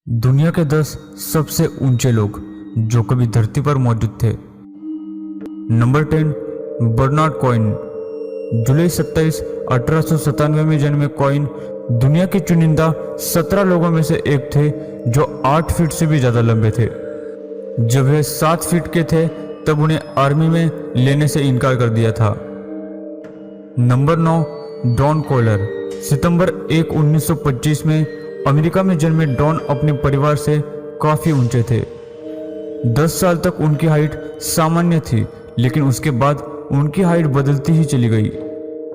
दुनिया के 10 सबसे ऊंचे लोग जो कभी धरती पर मौजूद थे। Number 10, Bernard coin. जुलाई 27, 1897 में जन्मे कॉइन दुनिया के चुनिंदा 17 लोगों में से एक थे जो 8 फीट से भी ज्यादा लंबे थे। जब वे 7 फीट के थे तब उन्हें आर्मी में लेने से इनकार कर दिया था। Number 9, don collar. सितंबर 1, 1925 में अमेरिका में जन्मे डॉन अपने परिवार से काफी ऊंचे थे। 10 साल तक उनकी हाइट सामान्य थी, लेकिन उसके बाद उनकी हाइट बदलती ही चली गई।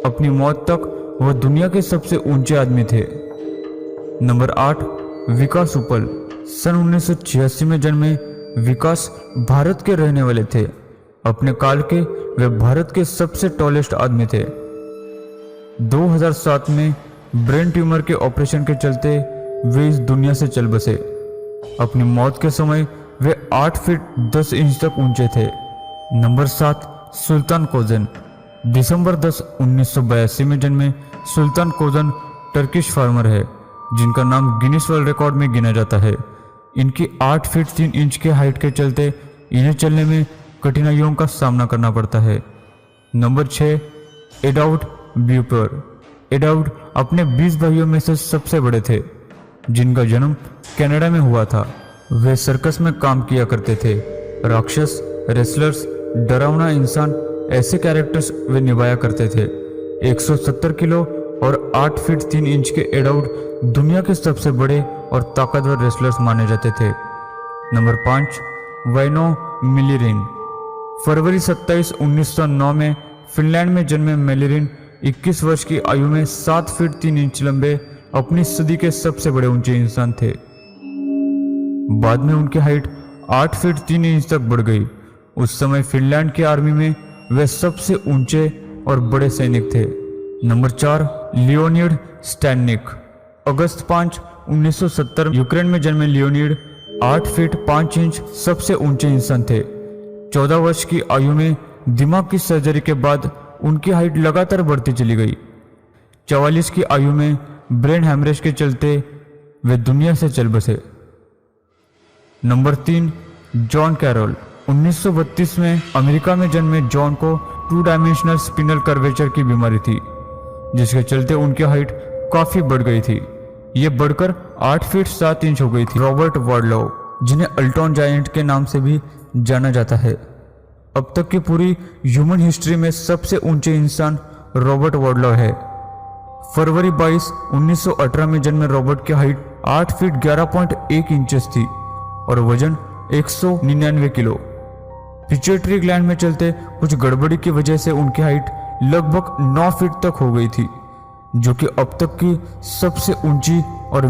अपनी मौत तक वह दुनिया के सबसे ऊंचे आदमी थे। नंबर 8, विकास उपल। सन 1986 में जन्मे विकास भारत के रहने वाले थे। अपने काल के वे भारत के सबसे टॉलेस्ट आदमी थे। 2007 में ब्रेन ट्यूमर के ऑपरेशन के चलते वे इस दुनिया से चल बसे। अपनी मौत के समय वे 8 फीट 10 इंच तक ऊंचे थे। नंबर 7, सुल्तान कोजन। दिसंबर 10, 1982 में जन्मे सुल्तान कोजन टर्किश फार्मर है जिनका नाम गिनीज वर्ल्ड रिकॉर्ड में गिना जाता है। इनकी 8 फीट 3 इंच के हाइट के चलते इन्हें चलने में कठिनाइयों का सामना करना पड़ता है। नंबर 6, एडाउड ब्यूपर। एडाउड अपने 20 भाइयों में से सबसे बड़े थे जिनका जन्म कनाडा में हुआ था। वे सर्कस में काम किया करते थे। राक्षस, रेसलर्स, डरावना इंसान, ऐसे कैरेक्टर्स वे निभाया करते थे। 170 किलो और 8 फीट 3 इंच के एडाउड दुनिया के सबसे बड़े और ताकतवर रेसलर्स माने जाते थे। नंबर 5, वैनो मिलिरिन। फरवरी 27, 1909 में फिनलैंड में जन्मे मिलिरिन 21 वर्ष की आयु में 7 फीट 3 इंच लंबे अपनी सदी के सबसे बड़े ऊंचे इंसान थे। बाद में उनकी हाइट 8 फीट 3 इंच तक बढ़ गई। उस समय फिनलैंड की आर्मी में वे सबसे ऊंचे और बड़े सैनिक थे। Number 4, Leonid Stanik. अगस्त 5, 1970 यूक्रेन में जन्मे लियोनिड 8 फीट 5 इंच सबसे ऊंचे इंसान थे। 14 वर्ष की आयु में दिमाग की सर्जरी के बाद उनकी हाइट लगातार बढ़ती चली गई। 44 की आयु में ब्रेन हैमरेज के चलते वे दुनिया से चल बसे। Number 3, John carol. 1932 में अमेरिका में जन्मे जॉन को 2 डायमेंशनल स्पिनल कर्वेचर की बीमारी थी, जिसके चलते उनकी हाइट काफी बढ़ गई थी। ये बढ़कर 8 फीट 7 इंच हो गई थी। रॉबर्ट वार्डलॉ, जिन्हें अल्टॉन जायंट के नाम से भी जाना जाता है। अब तक की पूरी ह्यूमन हिस्ट्री में सबसे ऊंचे इंसान रॉबर्ट वार्डलॉ है। फरवरी 22, 1918 में जन्मे रॉबर्ट की हाइट 8 फीट 11.1 इंचेस थी और वजन 199 किलो। पिट्यूटरी ग्लैंड में चलते कुछ गड़बड़ी की वजह से उनकी हाइट लगभग 9 फीट तक हो गई थी, जो कि अब तक की सबसे ऊंची और